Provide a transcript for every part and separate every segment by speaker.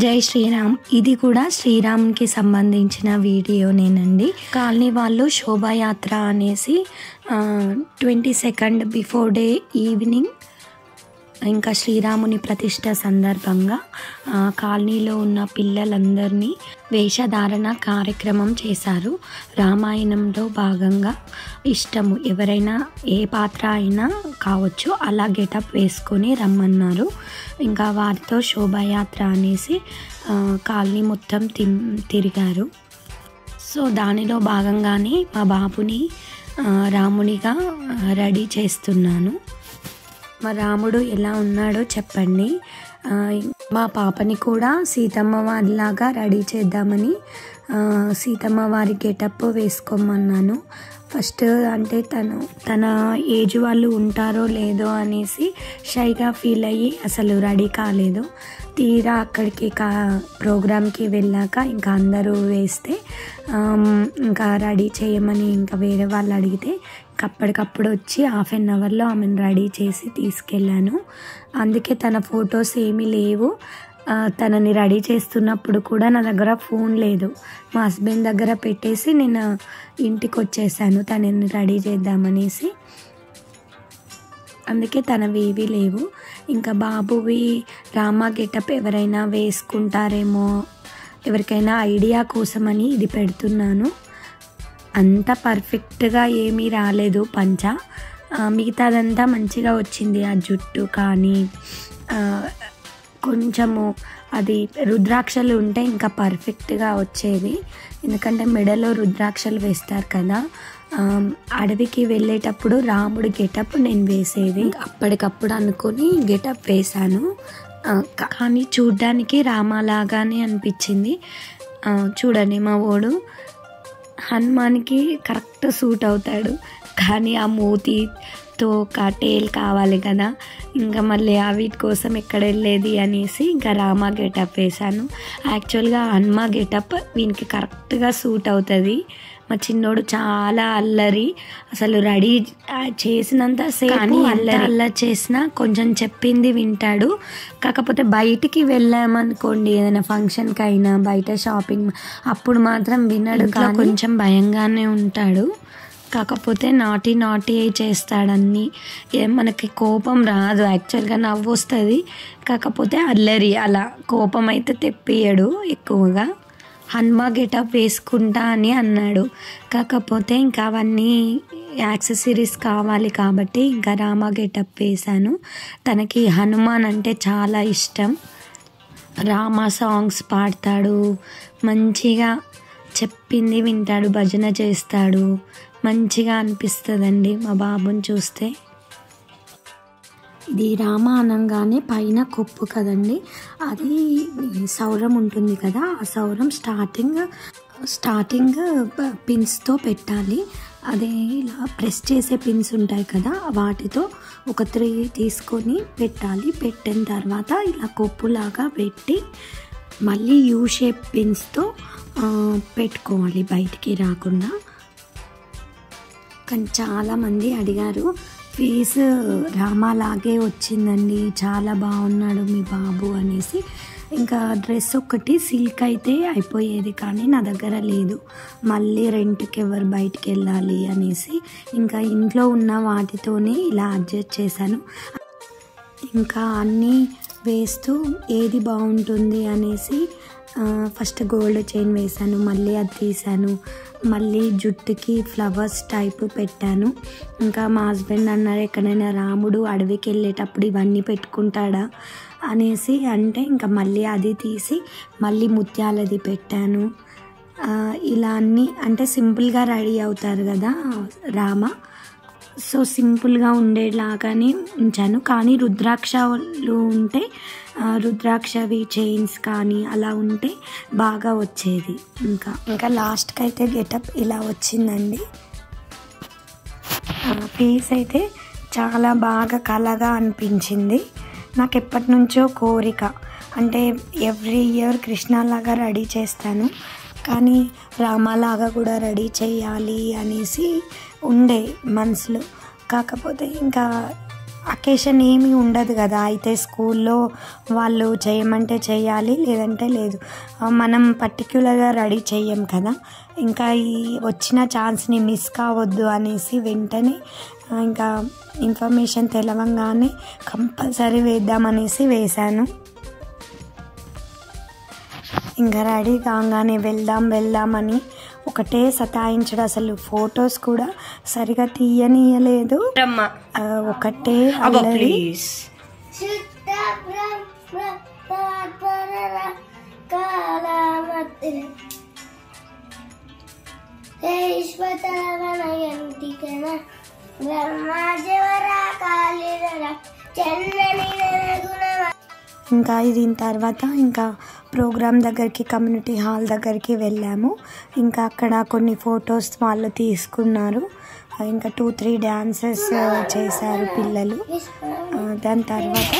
Speaker 1: జై శ్రీరామ్. ఇది కూడా శ్రీరామ్కి సంబంధించిన వీడియోనేనండి. కాలనీ వాళ్ళు శోభాయాత్ర అనేసి 22 బిఫోర్ డే ఈవినింగ్ ఇంకా శ్రీరాముని ప్రతిష్ట సందర్భంగా కాలనీలో ఉన్న పిల్లలందరినీ వేషధారణ కార్యక్రమం చేశారు. రామాయణంలో భాగంగా ఇష్టము ఎవరైనా ఏ పాత్ర అయినా కావచ్చు అలా గెటప్ వేసుకొని రమ్మన్నారు. ఇంకా వారితో శోభాయాత్ర అనేసి కాలనీ మొత్తం తిరిగారు. సో దానిలో భాగంగానే మా బాబుని రామునిగా రెడీ చేస్తున్నాను. మా రాముడు ఎలా ఉన్నాడో చెప్పండి. మా పాపని కూడా సీతమ్మ వారిలాగా రెడీ చేద్దామని సీతమ్మ వారి గెటప్ వేసుకోమన్నాను. ఫస్ట్ అంటే తన ఏజ్ వాళ్ళు ఉంటారో లేదో అనేసి షైగా ఫీల్ అయ్యి అసలు రెడీ కాలేదు. తీరా అక్కడికి ప్రోగ్రామ్కి వెళ్ళాక ఇంకా అందరూ వేస్తే ఇంకా రెడీ చేయమని ఇంకా వేరే వాళ్ళు అడిగితే అప్పటికప్పుడు వచ్చి హాఫ్ అన్ అవర్లో ఆమెను రెడీ చేసి తీసుకెళ్ళాను. అందుకే తన ఫొటోస్ ఏమీ లేవు. తనని రెడీ చేస్తున్నప్పుడు కూడా నా దగ్గర ఫోన్ లేదు. మా హస్బెండ్ దగ్గర పెట్టేసి నేను ఇంటికి వచ్చేసాను తనని రెడీ చేద్దామనేసి. అందుకే తనవి ఏవి లేవు. ఇంకా బాబువి రామా గెటప్ ఎవరైనా వేసుకుంటారేమో ఎవరికైనా ఐడియా కోసమని ఇది పెడుతున్నాను. అంత పర్ఫెక్ట్గా ఏమీ రాలేదు పంచ, మిగతాదంతా మంచిగా వచ్చింది. ఆ జుట్టు కానీ కొంచెము అది రుద్రాక్షలు ఉంటే ఇంకా పర్ఫెక్ట్గా వచ్చేది. ఎందుకంటే మెడలో రుద్రాక్షలు వేస్తారు కదా. అడవికి వెళ్ళేటప్పుడు రాముడి గెటప్ నేను వేసేది అప్పటికప్పుడు అనుకొని గెటప్ వేశాను. కానీ చూడ్డానికి రామాలాగానే అనిపించింది. చూడండి మా ఓడు హనుమాన్కి కరెక్ట్ సూట్ అవుతాడు. కానీ ఆ మూతితో టేల్ కావాలి కదా. ఇంకా మళ్ళీ వీటి కోసం ఎక్కడ వెళ్ళేది అనేసి ఇంకా రామా గెటప్ వేశాను. యాక్చువల్గా హనుమా గెటప్ వీనికి కరెక్ట్గా సూట్ అవుతుంది. మా చిన్నోడు చాలా అల్లరి, అసలు రెడీ చేసినంత సేపు అల్లరి చేసినా కొంచెం చెప్పింది వింటాడు. కాకపోతే బయటికి వెళ్ళామనుకోండి ఏదైనా ఫంక్షన్కి అయినా బయట షాపింగ్ అప్పుడు మాత్రం వినడు. కొంచెం భయంగానే ఉంటాడు. కాకపోతే నాటి చేస్తాడన్నీ. మనకి కోపం రాదు, యాక్చువల్గా నవ్వు వస్తుంది. కాకపోతే అల్లరి, అలా కోపం అయితే తెప్పియడు ఎక్కువగా. హనుమా గెటప్ వేసుకుంటా అని అన్నాడు. కాకపోతే ఇంకా అవన్నీ యాక్సెసరీస్ కావాలి కాబట్టి ఇంకా రామా గెటప్ వేశాను. తనకి హనుమాన్ అంటే చాలా ఇష్టం. రామా సాంగ్స్ పాడతాడు, మంచిగా చెప్పింది వింటాడు, భజన చేస్తాడు. మంచిగా అనిపిస్తుందండి మా బాబుని చూస్తే. ఇది రామ అనగానే పైన కొప్పు కదండి, అది సౌరం ఉంటుంది కదా. ఆ సౌరం స్టార్టింగ్ పిన్స్తో పెట్టాలి. అదే ఇలా ప్రెస్ చేసే పిన్స్ ఉంటాయి కదా, వాటితో ఒక 3 తీసుకొని పెట్టాలి. పెట్టిన తర్వాత ఇలా కొప్పులాగా పెట్టి మళ్ళీ యూ షేప్ పిన్స్తో పెట్టుకోవాలి బయటికి రాకుండా. కానీ చాలామంది అడిగారు, ఫేస్ రామాలాగే వచ్చిందండి, చాలా బాగున్నాడు మీ బాబు అనేసి. ఇంకా డ్రెస్ ఒకటి సిల్క్ అయితే అయిపోయేది కానీ నా దగ్గర లేదు. మళ్ళీ రెంట్కి ఎవరు బయటికి వెళ్ళాలి అనేసి ఇంకా ఇంట్లో ఉన్న వాటితోనే ఇలా అడ్జస్ట్ చేశాను. ఇంకా అన్నీ వేస్తూ ఏది బాగుంటుంది అనేసి ఫస్ట్ గోల్డ్ చైన్ వేశాను, మళ్ళీ అది తీసాను, మళ్ళీ జుట్టుకి ఫ్లవర్స్ టైపు పెట్టాను. ఇంకా మా హస్బెండ్ అన్నారు, ఎక్కడైనా రాముడు అడవికి వెళ్ళేటప్పుడు ఇవన్నీ పెట్టుకుంటాడా అనేసి అంటే ఇంకా మళ్ళీ అది తీసి మళ్ళీ ముత్యాలది పెట్టాను. ఇలా అన్నీ అంటే సింపుల్గా రెడీ అవుతారు కదా రామ. సో సింపుల్గా ఉండేలాగానే ఉంచాను. కానీ రుద్రాక్షలు ఉంటే రుద్రాక్షవి చైన్స్ కానీ అలా ఉంటే బాగా వచ్చేది. ఇంకా లాస్ట్కి అయితే గెటప్ ఇలా వచ్చిందండి. ఫేస్ అయితే చాలా బాగా కళగా అనిపించింది. నాకు ఎప్పటి నుంచో కోరిక, అంటే ఎవ్రీ ఇయర్ కృష్ణలాగా రెడీ చేస్తాను కానీ రామాలాగా కూడా రెడీ చేయాలి అనేసి ఉండే మనసులో. కాకపోతే ఇంకా అకేషన్ ఏమీ ఉండదు కదా. అయితే స్కూల్లో వాళ్ళు చేయమంటే చేయాలి, లేదంటే లేదు. మనం పర్టిక్యులర్గా రెడీ చెయ్యం కదా. ఇంకా ఈ వచ్చిన ఛాన్స్ని మిస్ కావద్దు అనేసి వెంటనే ఇంకా ఇన్ఫర్మేషన్ తెలవంగానే కంపల్సరీ వేద్దామనేసి వేశాను. ఇంకా రెడీ కాగానే వెళ్దామని ఒకటే సతాయించడం. అసలు ఫొటోస్ కూడా సరిగా తీయనీయలేదు. ఒకటే ఇంకా దీని తర్వాత ఇంకా ప్రోగ్రామ్ దగ్గరికి, కమ్యూనిటీ హాల్ దగ్గరికి వెళ్ళాము. ఇంకా అక్కడ కొన్ని ఫొటోస్ వాళ్ళు తీసుకున్నారు. ఇంకా 2-3 డ్యాన్సెస్ చేశారు పిల్లలు. దాని తర్వాత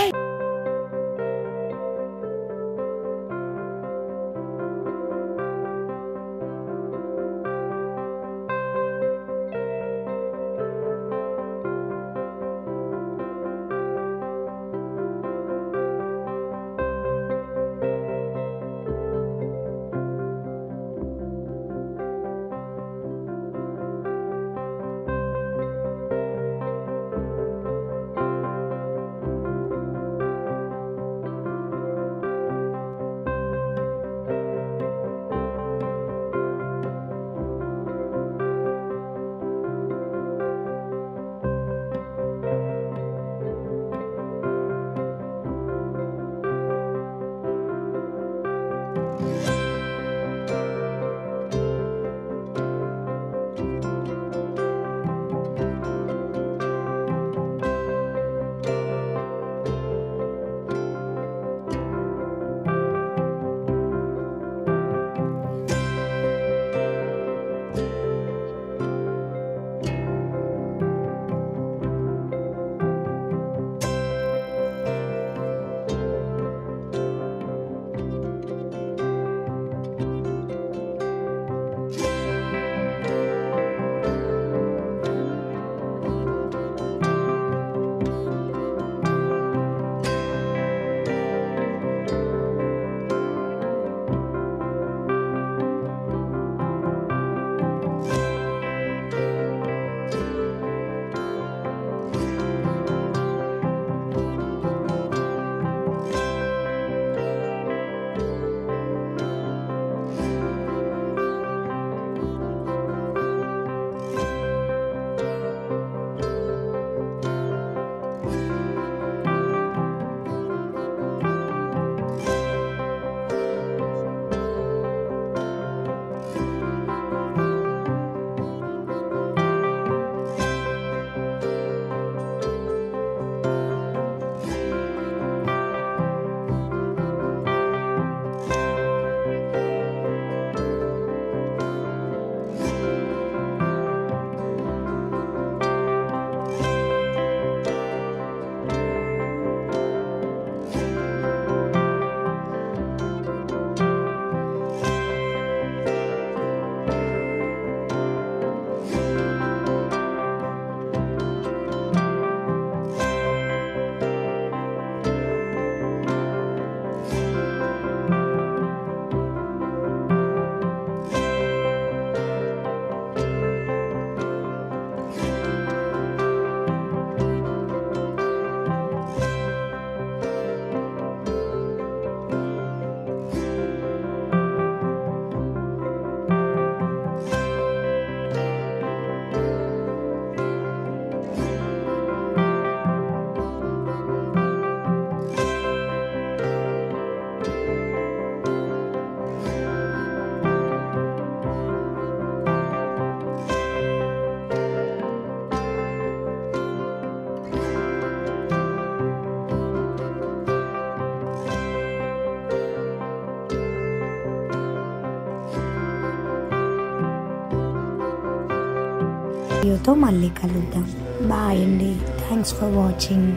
Speaker 1: వీడియోతో మళ్ళీ కలుద్దాం. బాయ్ అండి. Thanks for watching.